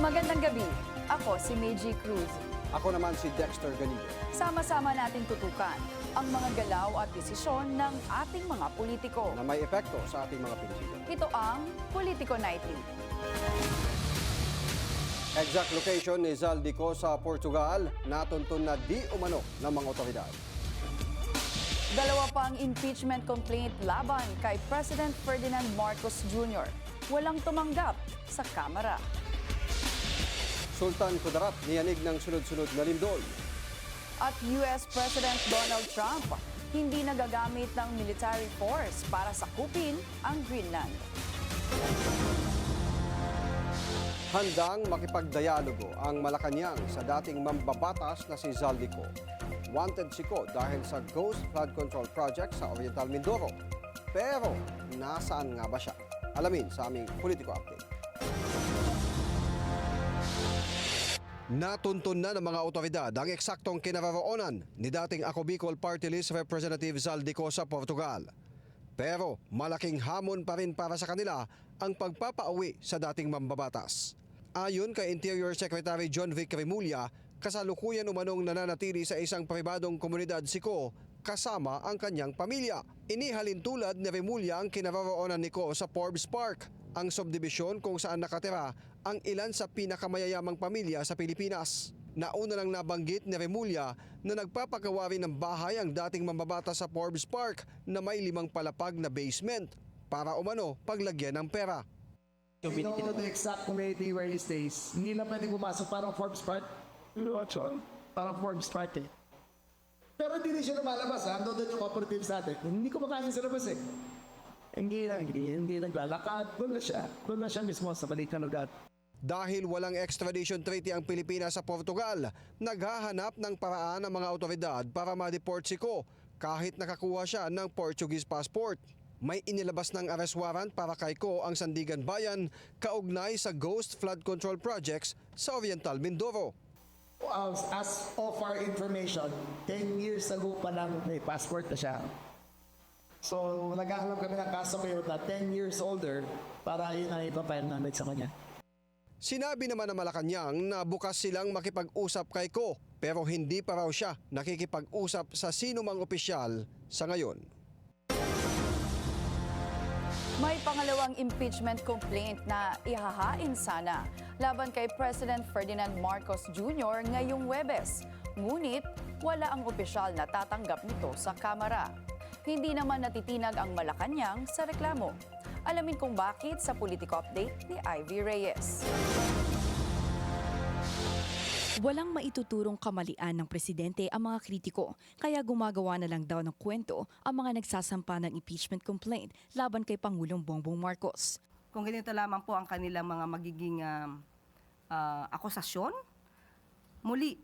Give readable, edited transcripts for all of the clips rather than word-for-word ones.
Magandang gabi. Ako si Meiji Cruz. Ako naman si Dexter Ganido. Sama-sama nating tutukan ang mga galaw at desisyon ng ating mga politiko. Na may epekto sa ating mga Pilipino. Ito ang Politico Nightly. Exact location ni Zaldico sa Portugal, natuntun na di umano ng mga otoridad. Dalawa pang impeachment complaint laban kay President Ferdinand Marcos Jr. Walang tumanggap sa Kamara. Sultan Kudarat niyanig ng sunod-sunod na lindol. At US President Donald Trump hindi nagagamit ng military force para sakupin ang Greenland. Handang makipagdialogo ang Malacanang sa dating mambabatas na si Zaldico. Wanted si Ko dahil sa Ghost Flood Control Project sa Oriental Mindoro. Pero nasaan nga ba siya? Alamin sa aming Politico Update. Natuntun na ng mga otoridad ang eksaktong kinaroroonan ni dating Ako Bicol Party List Representative Zaldico sa Portugal. Pero malaking hamon pa rin para sa kanila ang pagpapauwi sa dating mambabatas. Ayon kay Interior Secretary John Vic Remulla, kasalukuyan umanong nananatili sa isang pribadong komunidad si Ko kasama ang kanyang pamilya. Inihalin tulad ni Remulla ang kinaroroonan ni Ko sa Forbes Park, ang subdivision kung saan nakatira ang ilan sa pinakamayayamang pamilya sa Pilipinas. Nauna lang nabanggit ni Remulla na nagpapagawa rin ng bahay ang dating mambabata sa Forbes Park na may 5 palapag na basement para umano paglagyan ng pera. We know the exact community where he stays. Hindi na pwede pumasok parang Forbes Park. Parang Forbes Park eh. Pero hindi rin siya lumalabas ha. Doon yung cooperatives natin. Hindi ko makain sa labas eh. Hindi naglalakad. Doon na siya mismo sa balikan lugar. Dahil walang extradition treaty ang Pilipinas sa Portugal, naghahanap ng paraan ng mga otoridad para ma-deport si Ko kahit nakakuha siya ng Portuguese passport. May inilabas ng arrest warrant para kay Ko ang Sandigan Bayan kaugnay sa Ghost Flood Control Projects sa Oriental Mindoro. As of our information, 10 years ago pa lang may passport na siya. So naghahanap kami ng kaso ngayon na 10 years older para yun ang ipapayal namin sa kanya. Sinabi naman ng Malacanang na bukas silang makipag-usap kay Ko pero hindi pa raw siya nakikipag-usap sa sino mang opisyal sa ngayon. May pangalawang impeachment complaint na ihahain sana laban kay President Ferdinand Marcos Jr. ngayong Huwebes. Ngunit wala ang opisyal na tatanggap nito sa Kamara. Hindi naman natitinag ang Malacanang sa reklamo. Alamin kung bakit sa Politico Update ni Ivy Reyes. Walang maituturong kamalian ng presidente ang mga kritiko, kaya gumagawa na lang daw ng kwento ang mga nagsasampa ng impeachment complaint laban kay Pangulong Bongbong Marcos. Kung ganito lamang po ang kanilang mga magiging akusasyon, muli,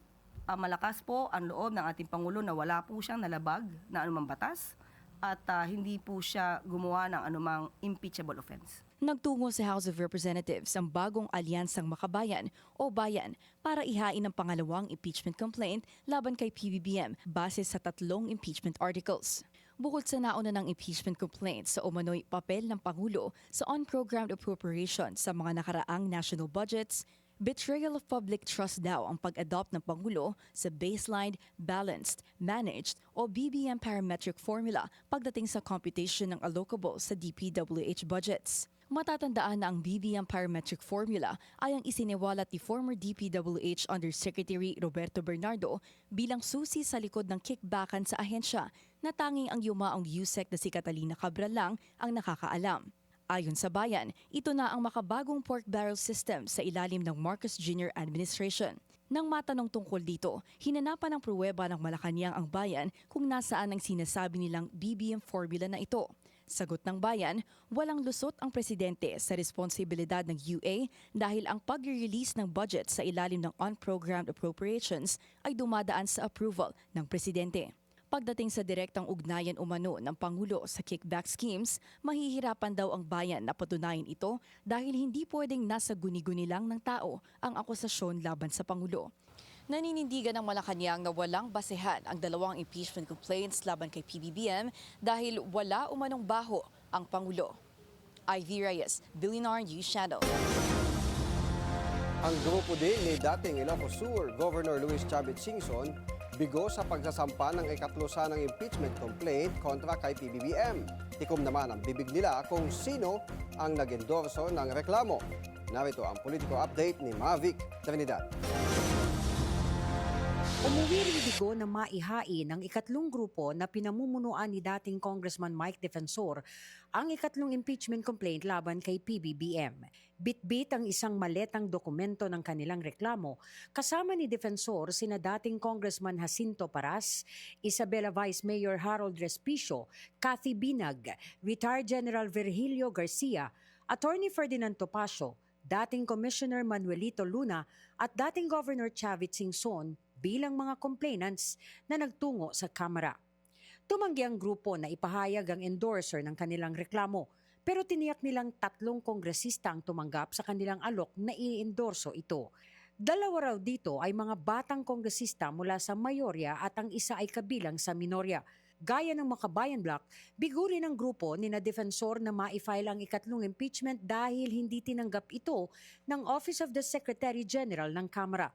malakas po ang loob ng ating Pangulo na wala po siyang nalabag na anumang batas at hindi po siya gumawa ng anumang impeachable offense. Nagtungo sa House of Representatives ang bagong alyansang Makabayan o Bayan para ihain ang pangalawang impeachment complaint laban kay PBBM base sa 3 impeachment articles. Bukod sa nauna ng impeachment complaint sa umano'y papel ng Pangulo sa unprogrammed appropriation sa mga nakaraang national budgets, betrayal of public trust daw ang pag-adopt ng Pangulo sa baseline, balanced, managed o BBM parametric formula pagdating sa computation ng allocable sa DPWH budgets. Matatandaan na ang BBM parametric formula ay ang isiniwalat ni former DPWH Undersecretary Roberto Bernardo bilang susi sa likod ng kickbackan sa ahensya na tanging ang yumaong USEC na si Catalina Cabral lang ang nakakaalam. Ayon sa Bayan, ito na ang makabagong pork barrel system sa ilalim ng Marcos Jr. administration. Nang matanong tungkol dito, hinanapan ng pruweba ng Malacanang ang Bayan kung nasaan ang sinasabi nilang BBM formula na ito. Sagot ng Bayan, walang lusot ang presidente sa responsibilidad ng UA dahil ang pag-release ng budget sa ilalim ng unprogrammed appropriations ay dumadaan sa approval ng presidente. Pagdating sa direktang ugnayan umano ng Pangulo sa kickback schemes, mahihirapan daw ang Bayan na patunayan ito dahil hindi pwedeng nasa guni-guni lang ng tao ang akusasyon laban sa Pangulo. Naninindigan ng Malacanang na walang basehan ang 2 impeachment complaints laban kay PBBM dahil wala umanong baho ang Pangulo. Ivy Reyes, Billionaire News Channel. Ang grupo din ni dating Ilocos Sur Governor Luis Chavez Singson bigo sa pagsasampa ng ikatlusa ng impeachment complaint kontra kay PBBM. Tikom naman ang bibig nila kung sino ang nag-endorso ng reklamo. Narito ang politiko update ni Mavic Trinidad. Umuwi rin bigo na maihain ng ikatlong grupo na pinamumunuan ni dating Congressman Mike Defensor ang ikatlong impeachment complaint laban kay PBBM. Bitbit ang isang maletang dokumento ng kanilang reklamo kasama ni Defensor sina dating Congressman Jacinto Paras, Isabela Vice Mayor Harold Respicio, Cathy Binag, retired General Virgilio Garcia, Attorney Ferdinand Topacio, dating Commissioner Manuelito Luna at dating Governor Chavez Singson bilang mga complainants na nagtungo sa Kamara. Tumanggi ang grupo na ipahayag ang endorser ng kanilang reklamo, pero tiniyak nilang 3 kongresista ang tumanggap sa kanilang alok na i-endorso ito. 2 raw dito ay mga batang kongresista mula sa mayorya at ang isa ay kabilang sa minorya. Gaya ng Makabayan Bloc, bigo rin ang grupo ni na Defensor na ma-file ang ikatlong impeachment dahil hindi tinanggap ito ng Office of the Secretary General ng Kamara.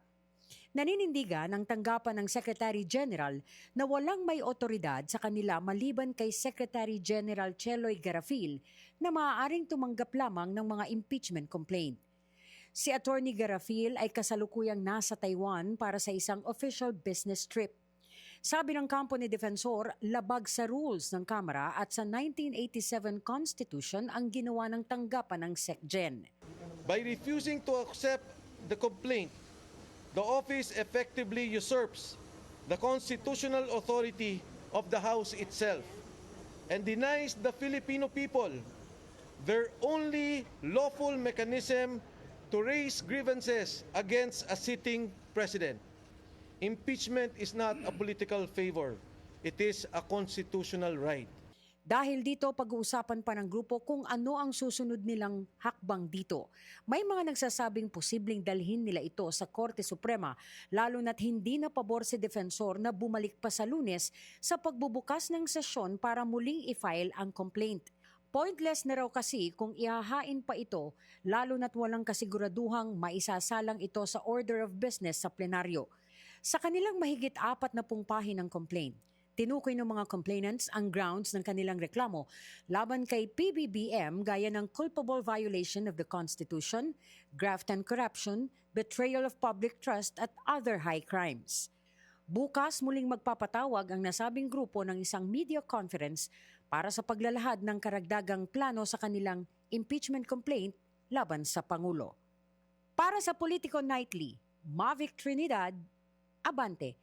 Naninindigan ang tanggapan ng Secretary General na walang may otoridad sa kanila maliban kay Secretary General Cheloy Garafil na maaaring tumanggap lamang ng mga impeachment complaint. Si Attorney Garafil ay kasalukuyang nasa Taiwan para sa isang official business trip. Sabi ng kampo ni Defensor, labag sa rules ng Kamara at sa 1987 Constitution ang ginawa ng tanggapan ng SecGen. By refusing to accept the complaint, the office effectively usurps the constitutional authority of the House itself and denies the Filipino people their only lawful mechanism to raise grievances against a sitting president. Impeachment is not a political favor. It is a constitutional right. Dahil dito, pag-uusapan pa ng grupo kung ano ang susunod nilang hakbang dito. May mga nagsasabing posibleng dalhin nila ito sa Korte Suprema, lalo na't hindi na pabor si Defensor na bumalik pa sa Lunes sa pagbubukas ng sesyon para muling i-file ang complaint. Pointless na raw kasi kung ihahain pa ito, lalo na't walang kasiguraduhang maisasalang ito sa order of business sa plenaryo. Sa kanilang mahigit 40 pahinang complaint, tinukoy ng mga complainants ang grounds ng kanilang reklamo laban kay PBBM gaya ng culpable violation of the Constitution, graft and corruption, betrayal of public trust at other high crimes. Bukas muling magpapatawag ang nasabing grupo ng isang media conference para sa paglalahad ng karagdagang plano sa kanilang impeachment complaint laban sa Pangulo. Para sa Politico Nightly, Mavic Trinidad, Abante.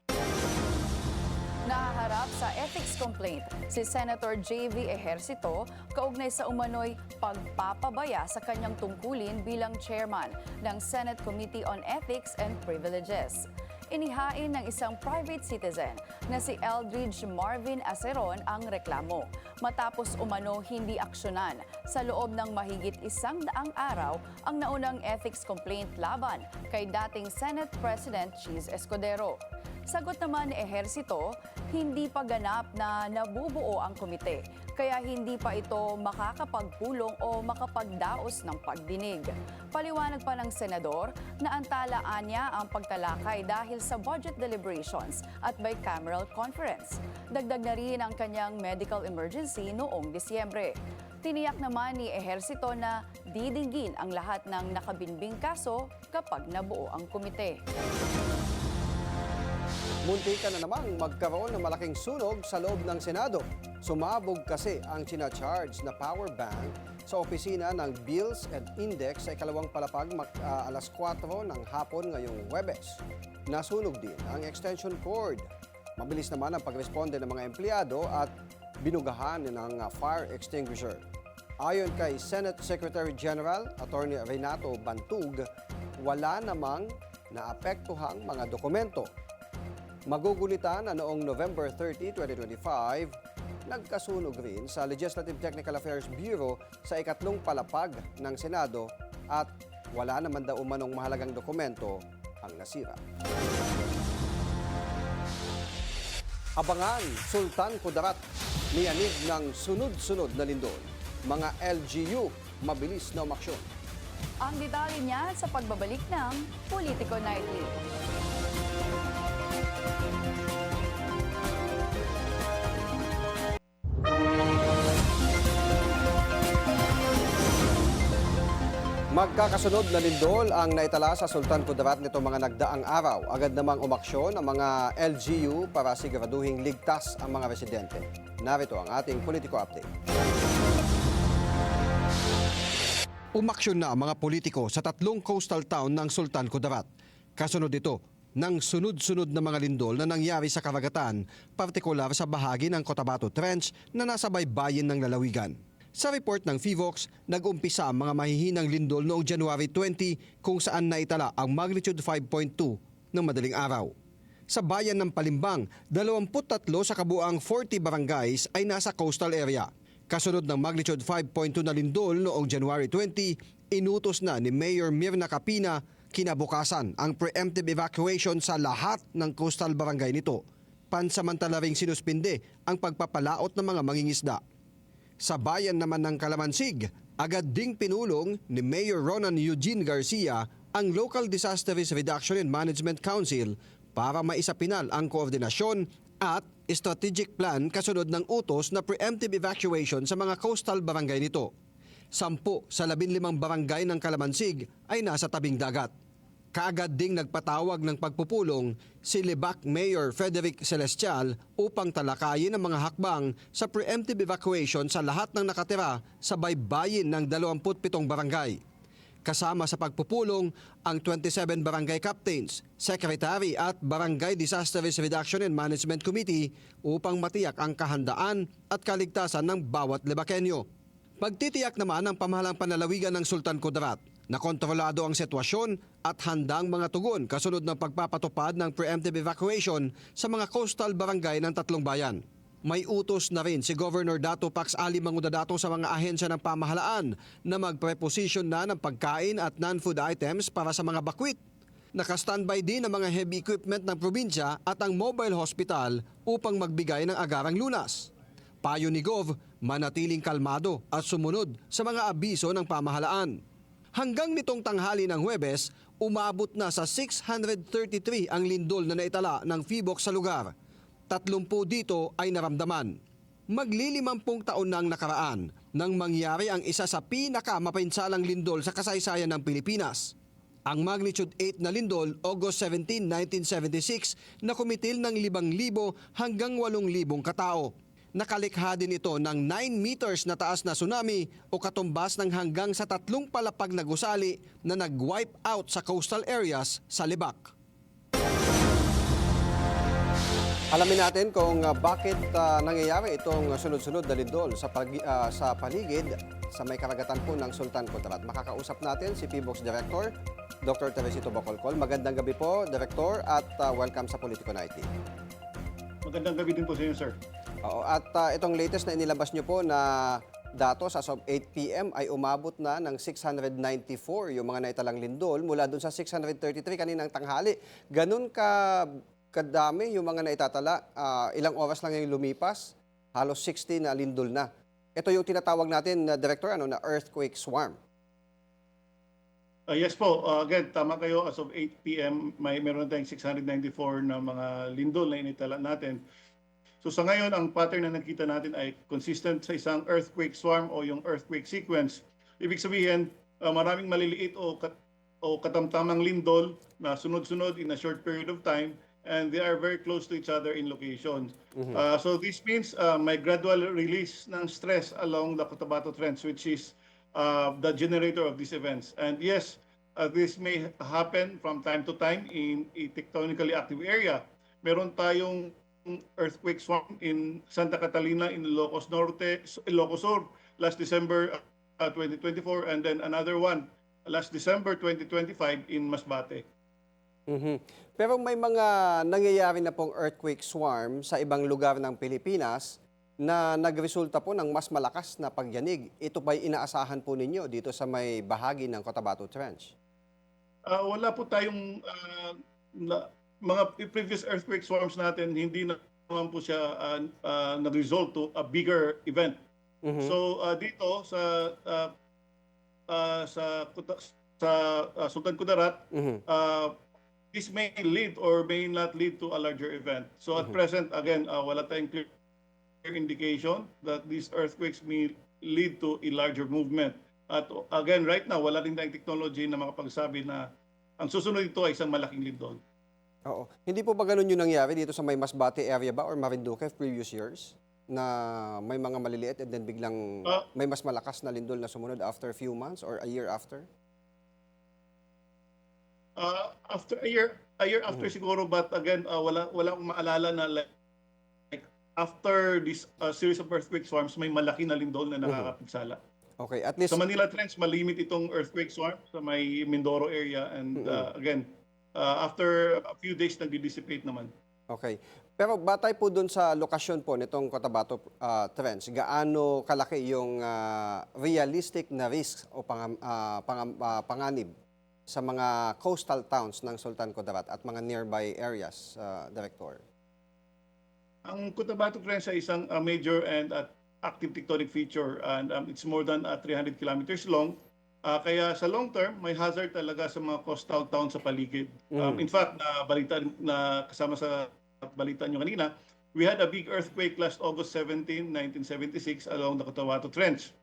Nahaharap sa ethics complaint si Senator J.V. Ejercito kaugnay sa umano'y pagpapabaya sa kanyang tungkulin bilang chairman ng Senate Committee on Ethics and Privileges. Inihain ng isang private citizen na si Eldridge Marvin Aceron ang reklamo matapos umano hindi aksyonan sa loob ng mahigit 100 araw ang naunang ethics complaint laban kay dating Senate President Cheese Escudero. Sagot naman ni Ejercito, hindi pa ganap na nabubuo ang komite, kaya hindi pa ito makakapagpulong o makapagdaos ng pagdinig. Paliwanag pa ng senador na antalaan niya ang pagtalakay dahil sa budget deliberations at bicameral conference. Dagdag na rin ang kanyang medical emergency noong Disyembre. Tiniyak naman ni Ejercito na didinggin ang lahat ng nakabinbing kaso kapag nabuo ang komite. Muntikan na namang magkaroon ng malaking sunog sa loob ng Senado. Sumabog kasi ang sinacharge na power bank sa opisina ng Bills and Index sa ikalawang palapag alas 4 ng hapon ngayong Huwebes. Nasunog din ang extension cord. Mabilis naman ang pagresponde ng mga empleyado at binugahan ng fire extinguisher. Ayon kay Senate Secretary General Attorney Renato Bantug, wala namang naapektuhang mga dokumento. Magugulitan na noong November 30, 2025, nagkasunog rin sa Legislative Technical Affairs Bureau sa ikatlong palapag ng Senado at wala naman daw umanong mahalagang dokumento ang nasira. Abangan, Sultan Kudarat, niyanig ng sunod-sunod na lindol. Mga LGU, mabilis na umaksyon. Ang detalye niya sa pagbabalik ng Politico Nightly. Magkakasunod na lindol ang naitala sa Sultan Kudarat nito mga nagdaang araw. Agad namang umaksyon ang mga LGU para siguraduhing ligtas ang mga residente. Narito ang ating politiko update. Umaksyon na ang mga politiko sa 3 coastal town ng Sultan Kudarat. Kasunod ito ng sunod-sunod na mga lindol na nangyari sa karagatan, partikular sa bahagi ng Cotabato Trench na nasa baybayin ng lalawigan. Sa report ng FIVOX, nag-umpisa ang mga mahihinang lindol noong January 20 kung saan naitala ang magnitude 5.2 ng madaling araw. Sa bayan ng Palimbang, 23 sa kabuang 40 barangays ay nasa coastal area. Kasunod ng magnitude 5.2 na lindol noong January 20, inutos na ni Mayor Mirna Capina kinabukasan ang preemptive evacuation sa lahat ng coastal barangay nito. Pansamantala ring sinuspinde ang pagpapalaot ng mga mangingisda. Sa bayan naman ng Calamansig, agad ding pinulong ni Mayor Ronan Eugene Garcia ang Local Disaster Risk Reduction and Management Council para maisapinal ang koordinasyon at strategic plan kasunod ng utos na preemptive evacuation sa mga coastal barangay nito. 10 sa 15 barangay ng Calamansig ay nasa tabing dagat. Kaagad ding nagpatawag ng pagpupulong si Lebac Mayor Frederick Celestial upang talakayin ang mga hakbang sa preemptive evacuation sa lahat ng nakatira sa baybayin ng 27 barangay. Kasama sa pagpupulong ang 27 barangay captains, secretary at barangay disaster risk reduction and management committee upang matiyak ang kahandaan at kaligtasan ng bawat Lebakenyo. Pagtitiyak naman ng pamahalang panlalawigan ng Sultan Kudarat na kontrolado ang sitwasyon at handang mga tugon kasunod ng pagpapatupad ng preemptive evacuation sa mga coastal barangay ng 3 bayan. May utos na rin si Governor Dato Pax Ali Mangudadato sa mga ahensya ng pamahalaan na magpreposition na ng pagkain at non-food items para sa mga bakwit. Naka-standby din ang mga heavy equipment ng probinsya at ang mobile hospital upang magbigay ng agarang lunas. Payo ni Gov, manatiling kalmado at sumunod sa mga abiso ng pamahalaan. Hanggang nitong tanghali ng Huwebes, umabot na sa 633 ang lindol na naitala ng FIVOX sa lugar. 30 dito ay naramdaman. Magli-50 taon na ang nakaraan nang mangyari ang isa sa pinakamapinsalang lindol sa kasaysayan ng Pilipinas. Ang magnitude 8 na lindol, August 17, 1976, na kumitil ng 5,000 hanggang 8,000 katao. Nakalikha din ito ng 9 meters na taas na tsunami o katumbas ng hanggang sa 3 palapag na gusali na nag-wipe out sa coastal areas sa Lebac. Alamin natin kung bakit nangyayari itong sunod-sunod na lindol sa paligid sa may karagatan po ng Sultan Kudarat. Makakausap natin si PBOX Director, Dr. Teresito Bacolcol. Magandang gabi po, Director, at welcome sa Politico Nightly. Magandang gabi din po sa inyo, sir. Oo, at itong latest na inilabas nyo po na datos as of 8 p.m. ay umabot na ng 694 yung mga naitalang lindol mula dun sa 633 kaninang tanghali. Ganun kadami yung mga naitatala. Ilang oras lang yung lumipas, halos 60 na lindol na. Ito yung tinatawag natin, Director, na earthquake swarm. Yes po, again, tama kayo. As of 8 p.m., meron tayong 694 na mga lindol na initala natin. So sa ngayon, ang pattern na nakita natin ay consistent sa isang earthquake swarm o yung earthquake sequence. Ibig sabihin, maraming maliliit o katamtamang lindol na sunod-sunod in a short period of time, and they are very close to each other in location. So this means may gradual release ng stress along the Cotabato Trench, which is the generator of these events. And yes, this may happen from time to time in a tectonically active area. Meron tayong earthquake swarm in Santa Catalina in Ilocos Norte, Ilocos Sur last December 2024, and then another one last December 2025 in Masbate. Pero may mga nangyayari na pong earthquake swarm sa ibang lugar ng Pilipinas na nagresulta po ng mas malakas na pagyanig. Ito ba'y inaasahan po ninyo dito sa may bahagi ng Cotabato Trench? Wala po tayong mga previous earthquake swarms natin, hindi naman po siya nag-result to a bigger event. So dito sa Sultan Kudarat, this may lead or may not lead to a larger event. So at present, again, wala tayong clear indication that these earthquakes may lead to a larger movement. At again, right now, wala rin tayong technology na makapagsabi na ang susunod ito ay isang malaking lindol. Oo. Hindi po ba ganun yung nangyari dito sa may Masbate area ba or Marinduque previous years? Na may mga maliliit and then biglang may mas malakas na lindol na sumunod after a few months or a year after? After a year after siguro, but again, wala akong maalala na like after this series of earthquake swarms, may malaki na lindol na nakakapinsala. Okay, at least Sa Manila Trench, malimit itong earthquake swarm sa may Mindoro area. And again, after a few days, nag-dissipate naman. okay. Pero batay po dun sa lokasyon po nitong Cotabato Trench, gaano kalaki yung realistic na risk o panganib sa mga coastal towns ng Sultan Kudarat at mga nearby areas, Director? Ang Cotabato Trench ay isang major and active tectonic feature, and it's more than 300 kilometers long. Kaya sa long term, may hazard talaga sa mga coastal towns sa paligid. In fact, kasama sa balita nyo kanina, we had a big earthquake last August 17, 1976 along the Cotabato Trench.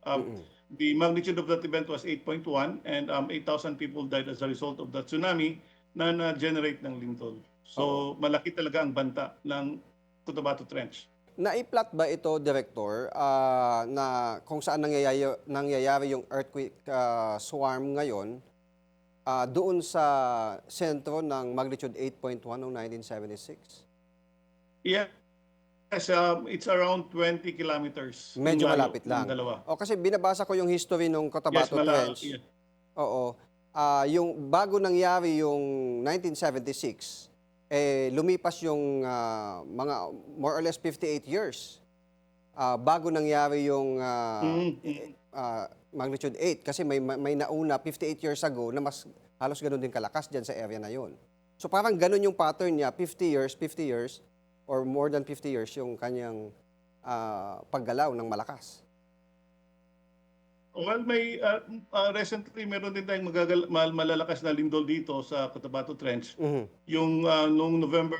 The magnitude of that event was 8.1 and 8,000 people died as a result of that tsunami na na-generate ng lindol. So malaki talaga ang banta ng Cotabato Trench. Naiplat ba ito, Director, na kung saan nangyayari yung earthquake swarm ngayon doon sa sentro ng magnitude 8.1 noong 1976? Yes, it's around 20 kilometers. Medyo yung layo malapit ng lang. Dalawa. O kasi binabasa ko yung history ng Cotabato Trench. Yes. Oo. Yung bago nangyari yung 1976, lumipas yung mga more or less 58 years bago nangyari yung magnitude 8 kasi may nauna 58 years ago na mas halos ganun din kalakas dyan sa area na yun. So parang ganun yung pattern niya, 50 years or more than 50 years yung kanyang paggalaw ng malakas. Well, may recently meron din tayong malalakas na lindol dito sa Cotabato Trench. Yung noong November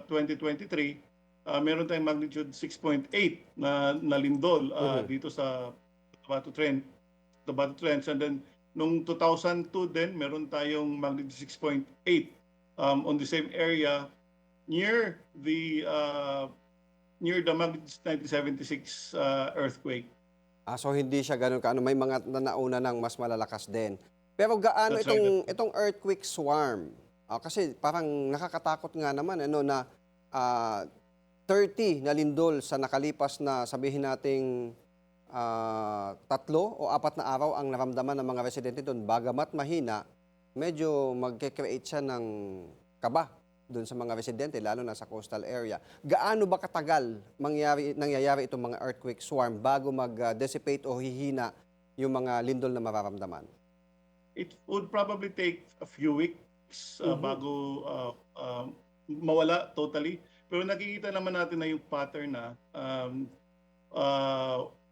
2023, meron tayong magnitude 6.8 na lindol dito sa Cotabato Trench. And then noong 2002 din, meron tayong magnitude 6.8 on the same area near the magnitude 1976 earthquake. So hindi siya ganun kaano, may mga nauna ng mas malalakas din. Pero gaano That's right. itong earthquake swarm? Kasi parang nakakatakot nga naman na 30 na lindol sa nakalipas na sabihin nating 3 o 4 na araw ang naramdaman ng mga residente doon. Bagamat mahina, medyo magke-create siya ng kaba doon sa mga residente, lalo na sa coastal area. Gaano ba katagal nangyayari itong mga earthquake swarm bago mag-dissipate o hihina yung mga lindol na mararamdaman? It would probably take a few weeks bago mawala totally. Pero nakikita naman natin na yung pattern na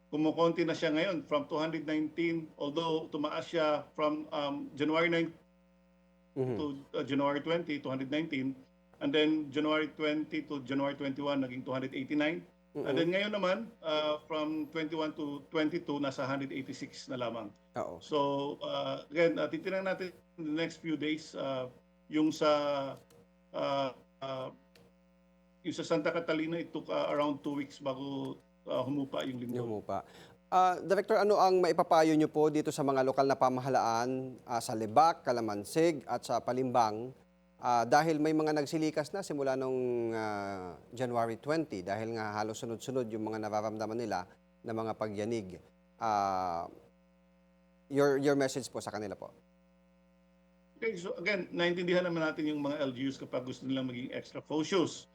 kumukonti na siya ngayon from 219, although tumaas siya from January 9 to January 20, 219. And then January 20 to January 21, naging 289. And then ngayon naman, from 21 to 22, nasa 186 na lamang. So again, titingnan natin in the next few days, yung sa Santa Catalina, it took around 2 weeks bago humupa yung lindol. Director, ano ang maipapayo niyo po dito sa mga lokal na pamahalaan sa Lebac, Calamansig at sa Palimbang dahil may mga nagsilikas na simula nung January 20 dahil nga halos sunod-sunod yung mga nararamdaman nila na mga pagyanig. Your message po sa kanila po. Okay, so again, naintindihan naman natin yung mga LGUs kapag gusto nilang maging extra cautious.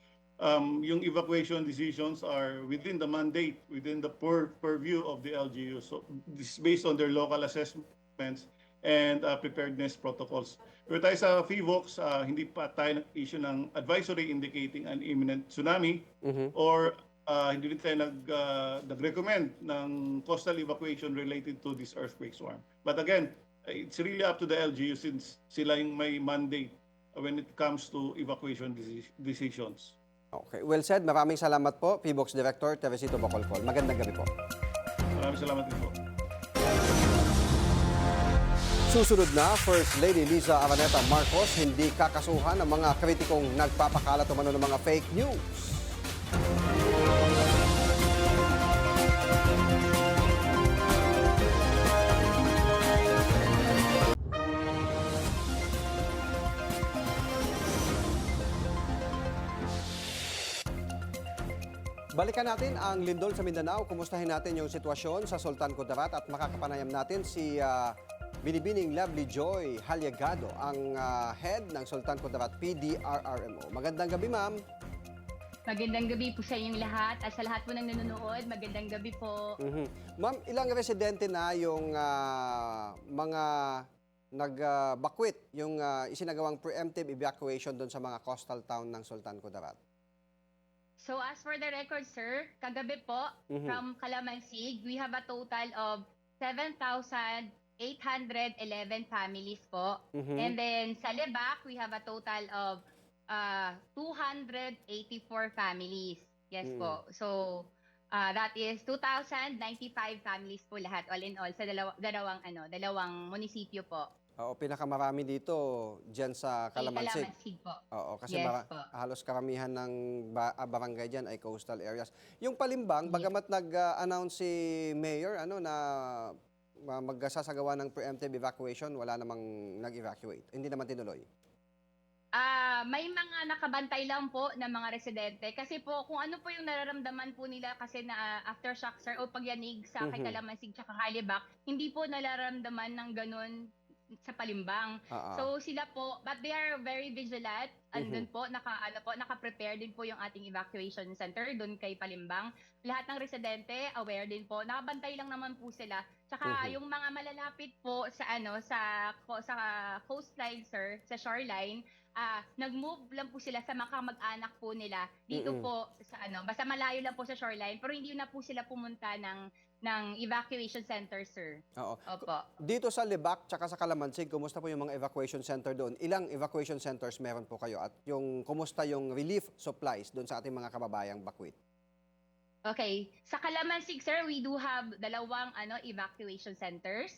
Yung evacuation decisions are within the mandate, within the purview of the LGU. So this is based on their local assessments and preparedness protocols. Pero tayo sa FIVOX, hindi pa tayo nag-issue ng advisory indicating an imminent tsunami or hindi rin tayo nag-recommend ng coastal evacuation related to this earthquake swarm. But again, it's really up to the LGU since sila yung may mandate when it comes to evacuation decisions. Okay, well said. Maraming salamat po, PBOX Director Teresito Bacolcol. Magandang gabi po. Maraming salamat din po. Susunod na, First Lady Liza Araneta Marcos hindi kakasuhan ng mga kritikong nagpapakalat umano ng mga fake news. Balikan natin ang lindol sa Mindanao. Kumustahin natin yung sitwasyon sa Sultan Kudarat at makakapanayam natin si Binibining Lovely Joy Halyagado, ang head ng Sultan Kudarat PDRRMO. Magandang gabi, ma'am. Magandang gabi po sa inyong lahat at sa lahat po ng nanonood. Magandang gabi po. Ma'am, ilang residente na yung mga nagbakwit, yung isinagawang preemptive evacuation doon sa mga coastal town ng Sultan Kudarat? So as for the record, sir, kagabi po from Calamansig, we have a total of 7,811 families po. And then sa Lebac, we have a total of 284 families. Yes po. So that is 2,095 families po lahat, all in all, sa dalawang munisipyo po. Oo, pinakamarami dito dyan sa Calamansig. Calamansig po. Oo, kasi Yes po. halos karamihan ng barangay dyan ay coastal areas. Yung Palimbang, bagamat nag-announce si Mayor na magsasagawa ng preemptive evacuation, wala namang nag-evacuate. Hindi naman tinuloy. May mga nakabantay lang po ng mga residente kasi po kung ano po yung nararamdaman po nila kasi na aftershock, sir, o pagyanig sa kay Calamansig tsaka Halibak, hindi po nararamdaman ng ganun sa Palimbang. So sila po, but they are very vigilant. Andun po, naka-prepare din po yung ating evacuation center doon kay Palimbang. Lahat ng residente aware din po. Nakabantay lang naman po sila. Tsaka yung mga malalapit po sa sa coastline, sir, sa shoreline, nag-move lang po sila sa mga kamag-anak po nila dito po sa basta malayo lang po sa shoreline, pero hindi na po sila pumunta ng evacuation center, sir. Oo. Opo. Dito sa Lebac tsaka sa Calamansig, kumusta po yung mga evacuation center doon? Ilang evacuation centers meron po kayo? At yung kumusta yung relief supplies doon sa ating mga kababayang bakwit? Okay. Sa Calamansig, sir, we do have dalawang evacuation centers.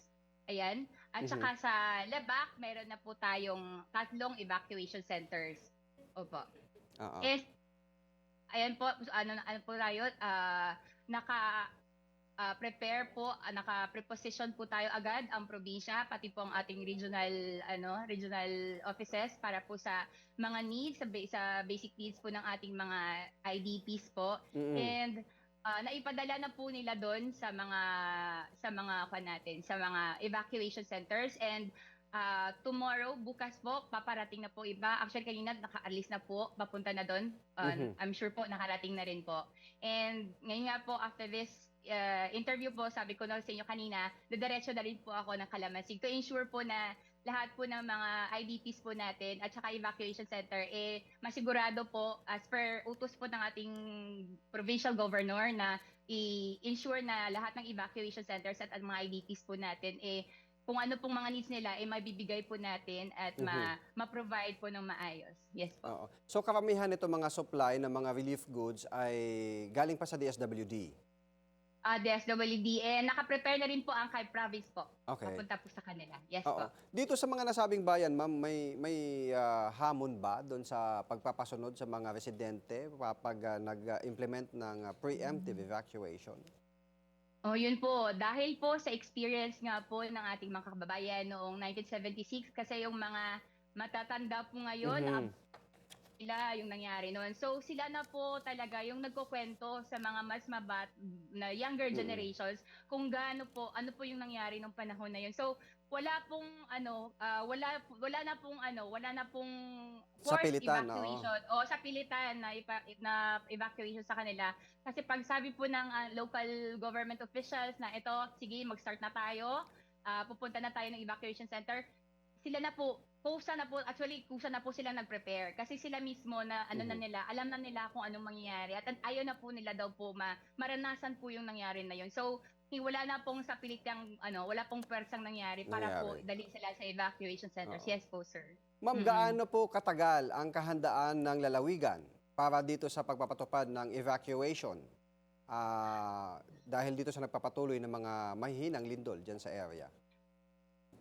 Ayan. At saka sa Lebac, meron na po tayong 3 evacuation centers. Opo. Yes. Ayan po, ano po tayo, prepare po, naka-preposition po tayo agad ang probinsya, pati po ang ating regional offices para po sa mga needs, sa basic needs po ng ating mga IDPs po. And naipadala na po nila doon sa mga evacuation centers, and tomorrow, bukas po, paparating na po iba. Actually, kanina naka-alis na po, papunta na doon. I'm sure po nakarating na rin po. And ngayon nga po, after this interview po, sabi ko na sa inyo kanina, diretso na rin po ako ng Calamansig to ensure po na lahat po ng mga IDPs po natin at saka evacuation center, masigurado po as per utos po ng ating provincial governor na i-ensure na lahat ng evacuation centers at mga IDPs po natin, kung ano pong mga needs nila, mabibigay po natin at ma-provide po ng maayos. Yes po. Oo. So karamihan nito mga supply ng mga relief goods ay galing pa sa DSWD? DSWD, naka-prepare na rin po ang Kay Province po. Okay. Papunta po sa kanila. Yes Oo. po. Dito sa mga nasabing bayan, ma'am, may hamon ba doon sa pagpapasunod sa mga residente kapag nag-implement ng preemptive evacuation? Yun po. Dahil po sa experience nga po ng ating mga kababayan noong 1976, kasi yung mga matatanda po ngayon, sila yung nangyari noon. So sila na po talaga yung nagkukwento sa mga mas na younger generations kung ano po yung nangyari nung panahon na yun. So wala na pong forced evacuation o sa pilitan na evacuation sa kanila. Kasi pag sabi po ng local government officials na ito, sige, mag-start na tayo, pupunta na tayo ng evacuation center, sila na po kusa na po sila nag-prepare kasi sila mismo na ano na nila, alam na nila kung anong mangyayari at ayaw na po nila daw po maranasan po yung nangyari na yun. So, wala na pong sa pilitang wala pong pwersang nangyari para po dali sila sa evacuation centers. Yes po, sir. Ma'am, gaano po katagal ang kahandaan ng lalawigan para dito sa pagpapatupad ng evacuation? Dahil dito sa nagpapatuloy ng mga mahihinang lindol dyan sa area.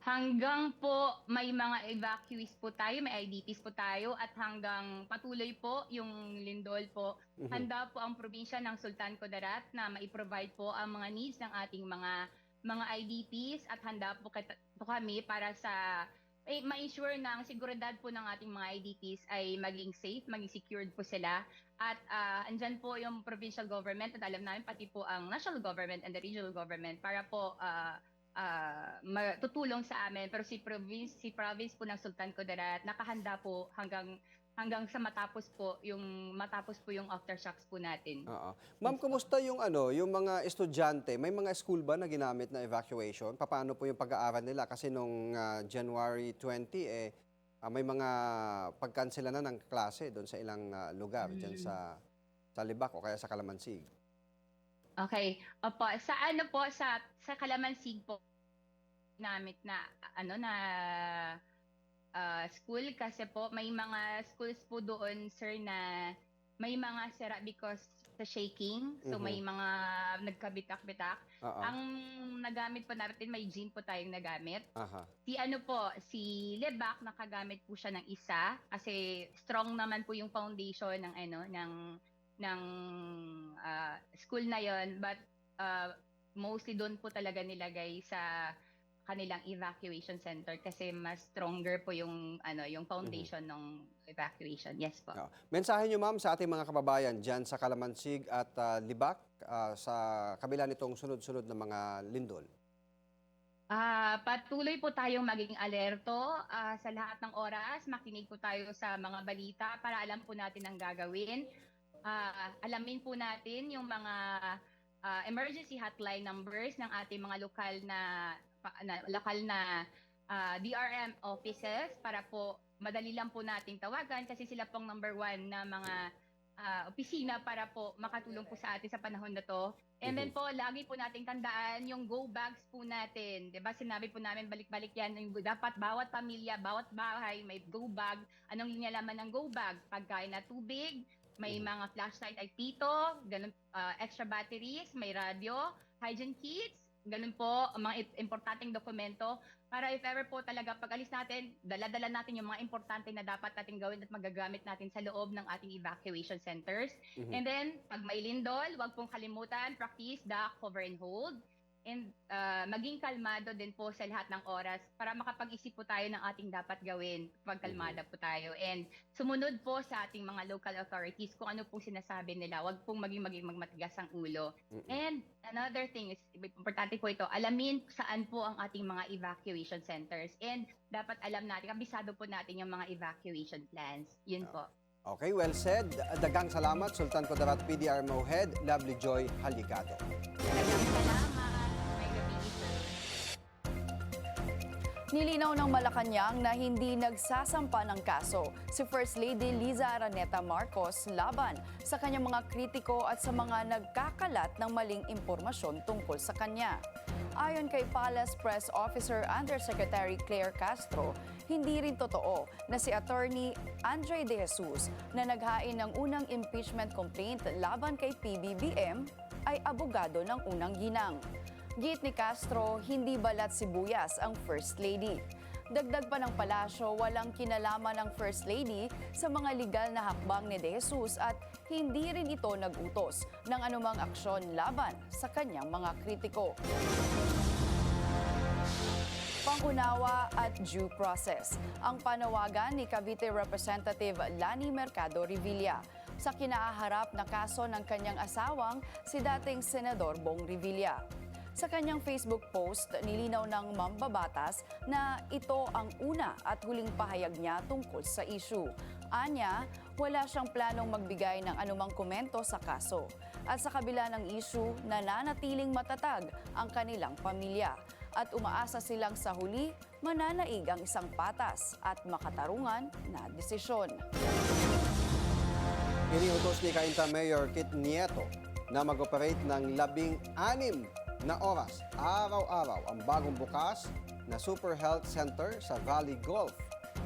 Hanggang po may mga evacuees po tayo, may IDPs po tayo at hanggang patuloy po yung lindol po, handa po ang probinsya ng Sultan Kudarat na mai-provide po ang mga needs ng ating mga IDPs at handa po kami para sa ma-ensure na ang seguridad po ng ating mga IDPs ay maging safe, maging secured po sila. At andyan po yung provincial government at alam namin pati po ang national government and the regional government para po tutulong sa amin. Pero si province po ng Sultan Kudarat nakahanda po hanggang sa matapos po yung aftershocks po natin. Ma'am, kumusta yung mga estudyante? May mga school ba na ginamit na evacuation? Paano po yung pag-aaral nila? Kasi nung January 20 may mga pagkansela na ng klase doon sa ilang lugar diyan sa Libak o kaya sa Calamansig. Okay. Opo, sa Calamansig po namit na school kasi po may mga schools po doon, sir, na may mga sira because sa shaking. So may mga nagkabitak-bitak. Ang nagamit po natin, may gym po tayong nagamit. Si Lebak nakagamit po siya ng isa kasi strong naman po yung foundation ng school na yon, but mostly doon po talaga nilagay sa kanilang evacuation center kasi mas stronger po yung foundation ng evacuation. Yes po. Mensahe niyo, ma'am, sa ating mga kababayan diyan sa Calamansig at Libak sa kabila nitong sunod-sunod na mga lindol. Patuloy po tayong maging alerto sa lahat ng oras. Makinig po tayo sa mga balita para alam po natin ang gagawin. Alamin po natin yung mga emergency hotline numbers ng ating mga lokal na DRM offices para po madali lang po nating tawagan kasi sila pong number 1 na mga opisina para po makatulong po sa atin sa panahon na to. And then po, lagi po nating tandaan yung go bags po natin. Diba, sinabi po namin balik-balik yan, dapat bawat pamilya, bawat bahay may go bag. Anong linyalaman ng go bag? Pagkain na tubig, may mga flashlight ay pito, ganun, extra batteries, may radio, hygiene kits, ganun po, mga importanteng dokumento para if ever po talaga pag-alis natin, dala-dala natin yung mga importante na dapat natin gawin at magagamit natin sa loob ng ating evacuation centers. And then, pag may lindol, huwag pong kalimutan, practice duck, cover and hold. And maging kalmado din po sa lahat ng oras para makapag-isip po tayo ng ating dapat gawin pag kalmada po tayo. And sumunod po sa ating mga local authorities kung ano pong sinasabi nila. Huwag pong maging magmatigas ang ulo. And another thing is, importante po ito, alamin saan po ang ating mga evacuation centers. And dapat alam natin, kabisado po natin yung mga evacuation plans. Yun po. Okay, well said. Dagang salamat, Sultan Kudarat PDRMO Head, Lovely Joy Haligado. Dagang salamat. Nilinaw ng Malacanang na hindi nagsasampa ng kaso si First Lady Liza Araneta Marcos laban sa kanyang mga kritiko at sa mga nagkakalat ng maling impormasyon tungkol sa kanya. Ayon kay Palace Press Officer Undersecretary Claire Castro, hindi rin totoo na si Attorney Andre De Jesus na naghain ng unang impeachment complaint laban kay PBBM ay abogado ng unang ginang. Git ni Castro, hindi balat sibuyas ang First Lady. Dagdag pa ng palasyo, walang kinalaman ng First Lady sa mga legal na hakbang ni De Jesus at hindi rin ito nag-utos ng anumang aksyon laban sa kanyang mga kritiko. Pangunawa at due process ang panawagan ni Cavite Representative Lani Mercado Revilla sa kinaaharap na kaso ng kanyang asawang si dating Senador Bong Revilla. Sa kanyang Facebook post, nilinaw ng mambabatas na ito ang una at huling pahayag niya tungkol sa issue. Anya, wala siyang planong magbigay ng anumang komento sa kaso. At sa kabila ng issue, nananatiling matatag ang kanilang pamilya. at umaasa silang sa huli mananaig ang isang patas at makatarungan na desisyon. Iniutos ni Cainta Mayor Kit Nieto na mag-operate ng 16 na oras araw-araw ang bagong bukas na Super Health Center sa Valley Golf.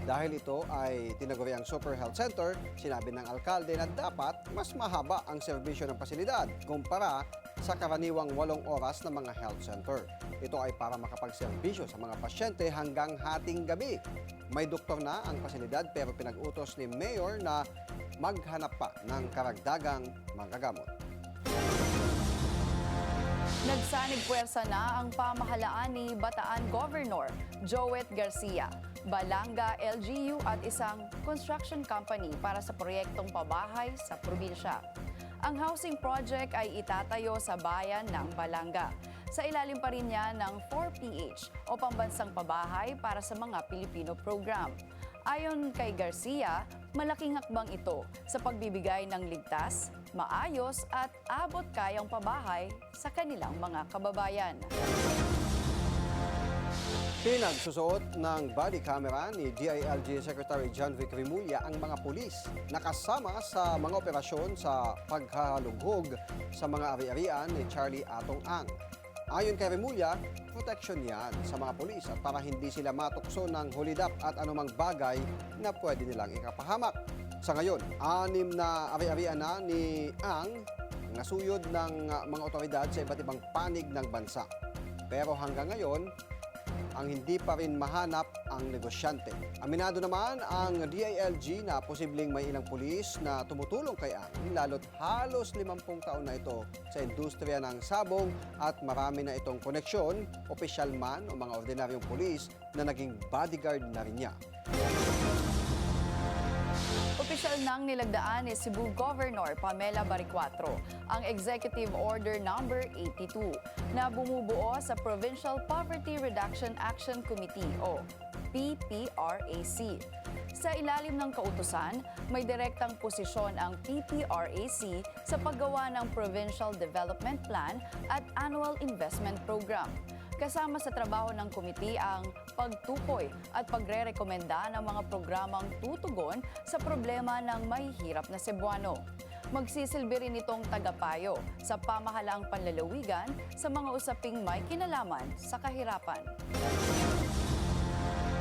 Dahil ito ay tinaguriang Super Health Center, sinabi ng alkalde na dapat mas mahaba ang serbisyo ng pasilidad kumpara sa karaniwang 8 oras na mga health center. Ito ay para makapagserbisyo sa mga pasyente hanggang hating gabi. May doktor na ang pasilidad pero pinag-utos ni Mayor na maghanap pa ng karagdagang manggagamot. Nagsanig puwersa na ang pamahalaan ni Bataan Governor Joet Garcia, Balanga LGU at isang construction company para sa proyektong pabahay sa probinsya. Ang housing project ay itatayo sa bayan ng Balanga. Sa ilalim pa rin niya ng 4PH o Pambansang Pabahay para sa mga Pilipino program. Ayon kay Garcia, malaking hakbang ito sa pagbibigay ng ligtas, maayos at abot-kayang pabahay sa kanilang mga kababayan. Pinagsusuot ng body camera ni DILG Secretary John Vic Remulla ang mga pulis na kasama sa mga operasyon sa paghahalughog sa mga ari-arian ni Charlie Atong Ang. Ayon kay Remulla, protection yan sa mga pulis at para hindi sila matukso ng hulidap at anumang bagay na pwede nilang ikapahamak. Sa ngayon, 6 na ari-arian na ni Ang nasuyod ng mga otoridad sa iba't ibang panig ng bansa. Pero hanggang ngayon, ang hindi pa rin mahanap ang negosyante. Aminado naman ang DILG na posibleng may ilang pulis na tumutulong kay Ang, lalo't halos 50 taon na ito sa industriya ng sabong at marami na itong koneksyon, opisyal man o mga ordinaryong pulis na naging bodyguard na rin niya. Opisyal nang nilagdaan ni Cebu Governor Pamela Baricuatro ang Executive Order No. 82 na bumubuo sa Provincial Poverty Reduction Action Committee o PPRAC. Sa ilalim ng kautusan, may direktang posisyon ang PPRAC sa paggawa ng Provincial Development Plan at Annual Investment Program. Kasama sa trabaho ng komite ang pagtukoy at pagre-rekomenda ng mga programang tutugon sa problema ng mahihirap na Cebuano. Magsisilbi rin itong tagapayo sa pamahalaang panlalawigan sa mga usaping may kinalaman sa kahirapan.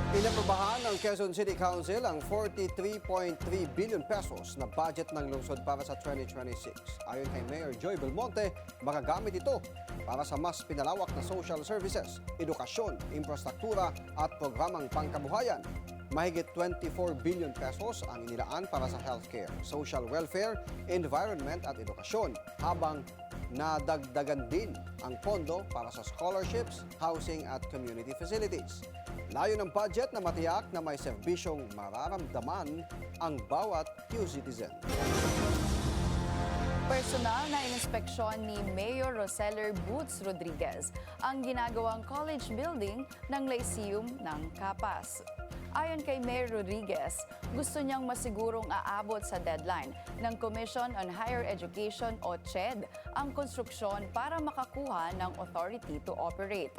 Inaprobahan ng Quezon City Council ang 43.3 billion pesos na budget ng lungsod para sa 2026. Ayon kay Mayor Joy Belmonte, magagamit ito para sa mas pinalawak na social services, edukasyon, infrastruktura at programang pangkabuhayan. Mahigit 24 billion pesos ang inilaan para sa healthcare, social welfare, environment at edukasyon, habang nadagdagan din ang pondo para sa scholarships, housing at community facilities. Layo ng budget na matiyak na may serbisyong mararamdaman ang bawat Q-citizen. Personal na inspeksyon ni Mayor Roseller Boots Rodriguez ang ginagawang college building ng Lyceum ng Capas. Ayon kay Mayor Rodriguez, gusto niyang masigurong aabot sa deadline ng Commission on Higher Education o CHED ang konstruksyon para makakuha ng authority to operate.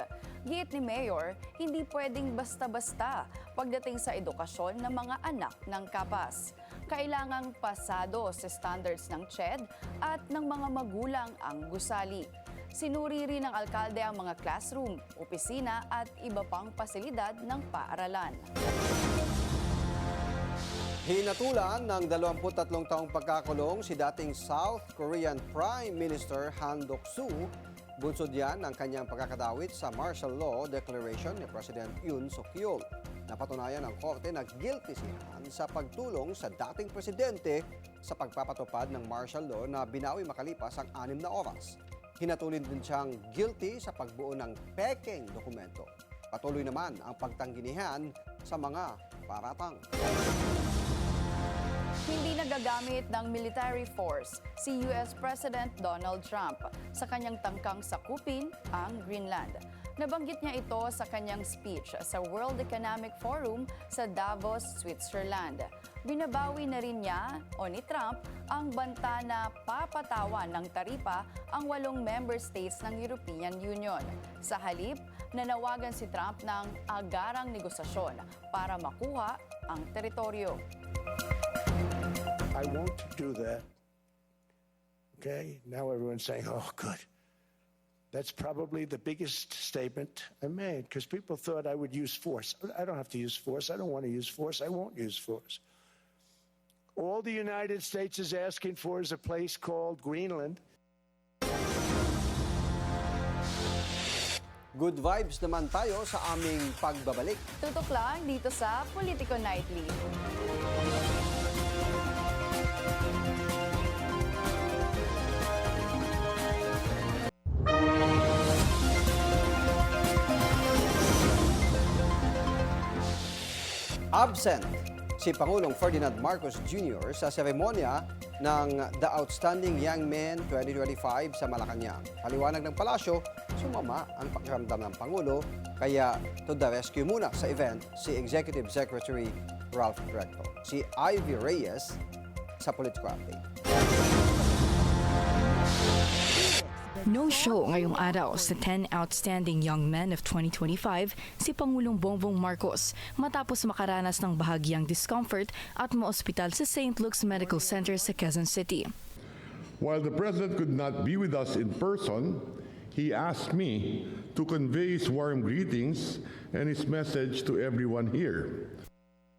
Giit ni Mayor, hindi pwedeng basta-basta pagdating sa edukasyon ng mga anak ng Capas. Kailangang pasado sa standards ng CHED at ng mga magulang ang gusali. Sinuri rin ng alkalde ang mga classroom, opisina at iba pang pasilidad ng paaralan. Hinatulan ng 23 taong pagkakulong si dating South Korean Prime Minister Han Duck-soo. Bunsod yan ng kanyang pagkakadawit sa martial law declaration ni President Yoon Suk-yeol. Napatunayan ng korte na guilty si Han sa pagtulong sa dating presidente sa pagpapatupad ng martial law na binawi makalipas ang 6 na oras. Hinatulin din siyang guilty sa pagbuo ng pekeng dokumento. Patuloy naman ang pagtangginihan sa mga paratang. Hindi nagagamit ng military force si US President Donald Trump sa kanyang tangkang sakupin ang Greenland. Nabanggit niya ito sa kanyang speech sa World Economic Forum sa Davos, Switzerland. Binabawi na rin niya o ni Trump ang banta na papatawan ng taripa ang 8 member states ng European Union. Sa halip, nanawagan si Trump ng agarang negosasyon para makuha ang teritoryo. I won't do that. Okay, now everyone's saying, oh, good. That's probably the biggest statement I made because people thought I would use force. I don't have to use force. I don't want to use force. I won't use force. All the United States is asking for is a place called Greenland. Good vibes naman tayo sa aming pagbabalik. Tutok lang dito sa Politico Nightly. Absent si Pangulong Ferdinand Marcos Jr. sa seremonya ng The Outstanding Young Men 2025 sa Malacanang. Paliwanag ng palasyo, sumama ang pakiramdam ng Pangulo, kaya to the rescue muna sa event si Executive Secretary Ralph Recto. Si Ivy Reyes sa Politico Update. No show ngayong araw sa 10 Outstanding Young Men of 2025 si Pangulong Bongbong Marcos matapos makaranas ng bahagyang discomfort at maospital sa St. Luke's Medical Center sa Quezon City. While the President could not be with us in person, he asked me to convey his warm greetings and his message to everyone here.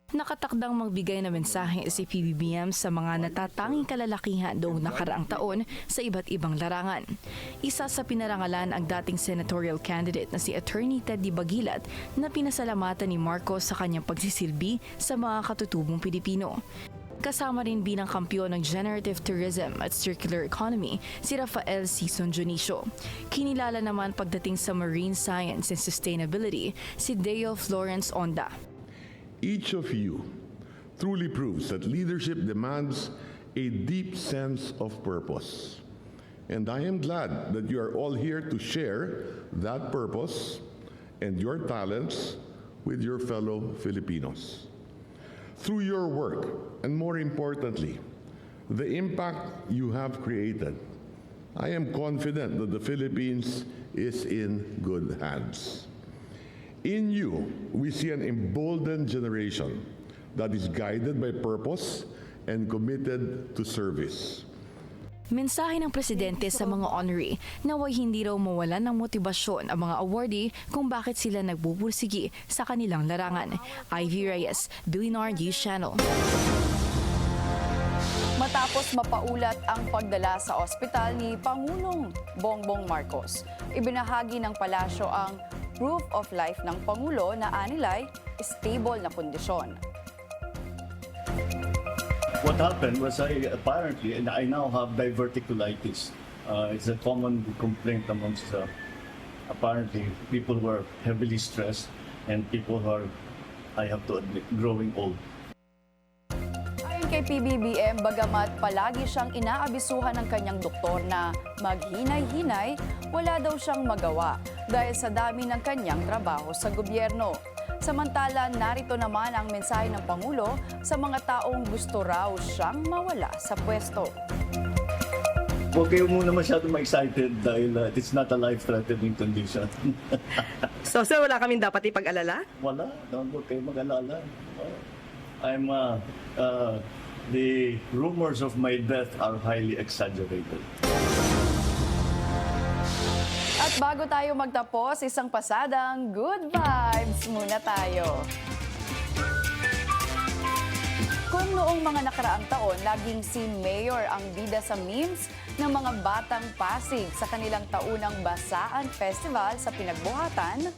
Nakatakdang magbigay na mensahe si PBBM sa mga natatanging kalalakihan noong nakaraang taon sa iba't ibang larangan. Isa sa pinarangalan ang dating senatorial candidate na si Attorney Teddy Bagilat na pinasalamatan ni Marcos sa kanyang pagsisilbi sa mga katutubong Pilipino. Kasama rin bilang kampyon ng Generative Tourism at Circular Economy si Rafael Sison Junicio. Kinilala naman pagdating sa Marine Science and Sustainability si Deo Florence Onda. Each of you truly proves that leadership demands a deep sense of purpose. And I am glad that you are all here to share that purpose and your talents with your fellow Filipinos. Through your work, and more importantly, the impact you have created, I am confident that the Philippines is in good hands. In you, we see an emboldened generation that is guided by purpose and committed to service. Mensahe ng presidente sa mga honoree na way hindi raw mawalan ng motibasyon ang mga awardee kung bakit sila nagbubursigi sa kanilang larangan. Ivy Reyes, Billionaire News Channel. Matapos mapaulat ang pagdala sa ospital ni Pangulong Bongbong Marcos, ibinahagi ng palasyo ang proof of life ng Pangulo na anilay stable na kondisyon. What happened was apparently, and I now have diverticulitis. It's a common complaint amongst apparently people who are heavily stressed and people who are, I have to admit, growing old. Ayon kay PBBM, bagamat palagi siyang inaabisuhan ng kanyang doktor na maghinay-hinay, wala daw siyang magawa dahil sa dami ng kanyang trabaho sa gobyerno. Samantala, narito naman ang mensahe ng Pangulo sa mga taong gusto raw siyang mawala sa pwesto. Huwag kayo muna masyadong ma-excited dahil it's not a life-threatening condition. So, sir, wala kaming dapat ipag-alala? Wala, huwag kayo mag-alala. The rumors of my death are highly exaggerated. At bago tayo magtapos, isang pasadang good vibes muna tayo. Kung noong mga nakaraang taon, laging si Mayor ang bida sa memes ng mga batang Pasig sa kanilang taunang Basaan Festival sa Pinagbuhatan,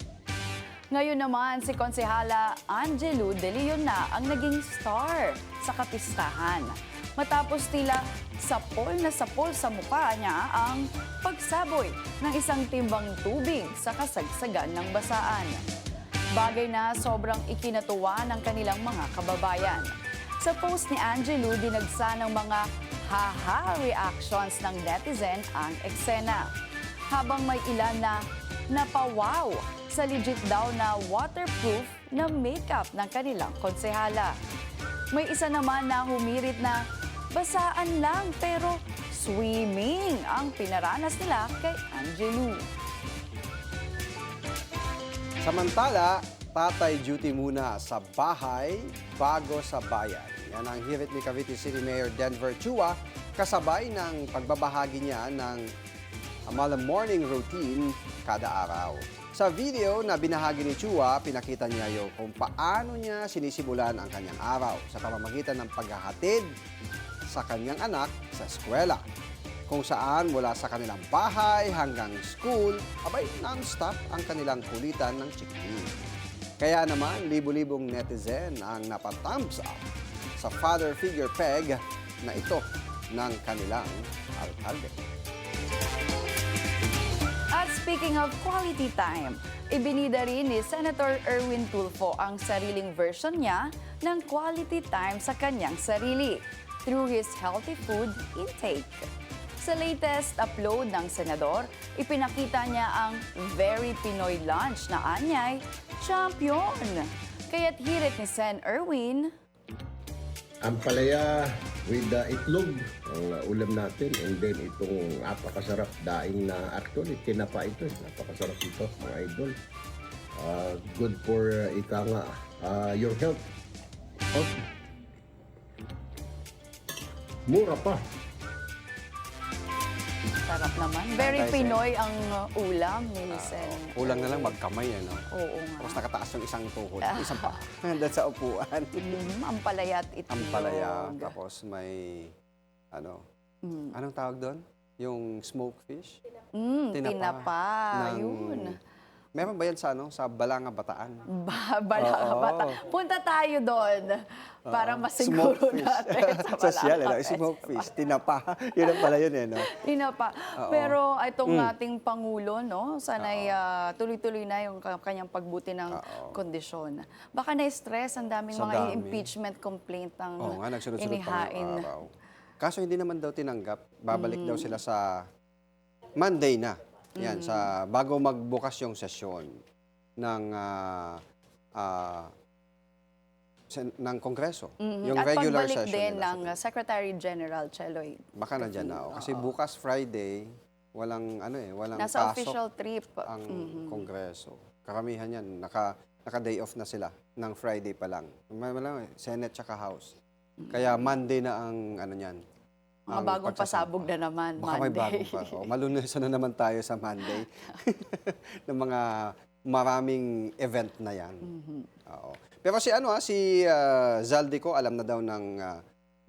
ngayon naman si Konsehala Angelo De Leon na ang naging star sa kapistahan. Matapos tila sapol na sapol sa mukha niya ang pagsaboy ng isang timbang tubig sa kasagsagan ng Basaan. Bagay na sobrang ikinatuwa ng kanilang mga kababayan. Sa post ni Angelo, dinagsa ng mga haha reactions ng netizen ang eksena. Habang may ilan na napawaw sa legit daw na waterproof na makeup ng kanilang konsehala. May isa naman na humirit na basaan lang pero swimming ang pinaranas nila kay Angelo. Samantala, tatay duty muna sa bahay bago sa bayan. Yan ang hirit ni Cavite City Mayor Denver Chua kasabay ng pagbabahagi niya ng morning routine kada araw. Sa video na binahagi ni Chua, pinakita niya kung paano niya sinisimulan ang kanyang araw sa pamamagitan ng paghahatid sa kanyang anak sa eskwela, kung saan mula sa kanilang bahay hanggang school, abay non-stop ang kanilang kulitan ng chikiting. Kaya naman, libo-libong netizen ang napathumbs up sa father figure peg na ito ng kanilang alkalde. At speaking of quality time, ibinida rin ni Senator Erwin Tulfo ang sariling version niya ng quality time sa kanyang sarili through his healthy food intake. Sa latest upload ng senador, ipinakita niya ang very Pinoy lunch na anyay, champion. Kaya't hirit ni Sen Erwin, ampalaya with itlog, ang ulam natin. And then itong napakasarap daing na actually, tinapa ito. Napakasarap ito, mga idol. Good for ika nga, your health. Oh. Mura pa. sarap naman. Very Santai, Pinoy ang ulam ni Sen. Kulang na lang magkamay, ano? Oo nga. Tapos nakataas yung isang tuhod, isang pa. Doon sa upuan. Ampalaya at itlog. Ampalaya, tapos may, anong tawag doon? Yung smoked fish? Tinapa. Yun. Meron ba yan sa Balanga, Bataan? Balanga, Bata. Punta tayo doon para masiguro natin sa Social, Balanga. smoke fish, tinapa. Yun ang pala yun, eh, no? Tinapa. Pero itong ating Pangulo, no, sana'y tuloy-tuloy na yung kanyang pagbuti ng kondisyon. Baka na-stress, ang daming mga impeachment complaint ang Oo nga, nagsunod-sunod pa inihain. ngayong araw. Kaso hindi naman daw tinanggap. Babalik daw sila sa Monday na. Yan, sa bago magbukas yung sesyon ng ng Kongreso. Yung At regular pagbalik session din nila. ng Secretary General Cheloy. Baka nandyan na. Kasi bukas Friday, walang walang Nasa pasok official trip. ang Kongreso. Karamihan yan, naka-day off na sila ng Friday pa lang. Senate tsaka House. Kaya Monday na ang niyan. Mga bagong pasabog na naman, Baka may Monday. bagong pa. Malunasan na naman tayo sa Monday. ng mga maraming event na yan. Oo. Pero si Zaldico, alam na daw ng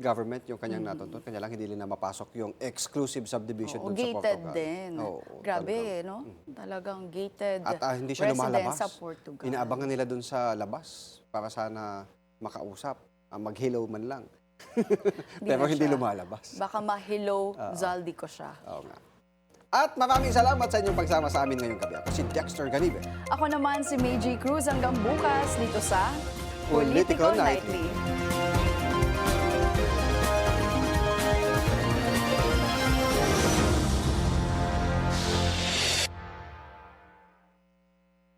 government yung kanyang natuntun. Kanya lang hindi na mapasok yung exclusive subdivision doon sa Portugal. Gated din. Oo, Grabe, talagang. no? Talagang gated At hindi siya residence lumalabas. sa Portugal. Inaabangan nila doon sa labas para sana makausap. Mag-hello man lang. Pero hindi siya. lumalabas. Baka ma-hello Zaldico siya. Oo nga. At maraming salamat sa inyong pagsama sa amin ngayong gabi. Ako si Dexter Ganibe. Ako naman si Meiji Cruz hanggang bukas dito sa Politico Politico Nightly. Nightly.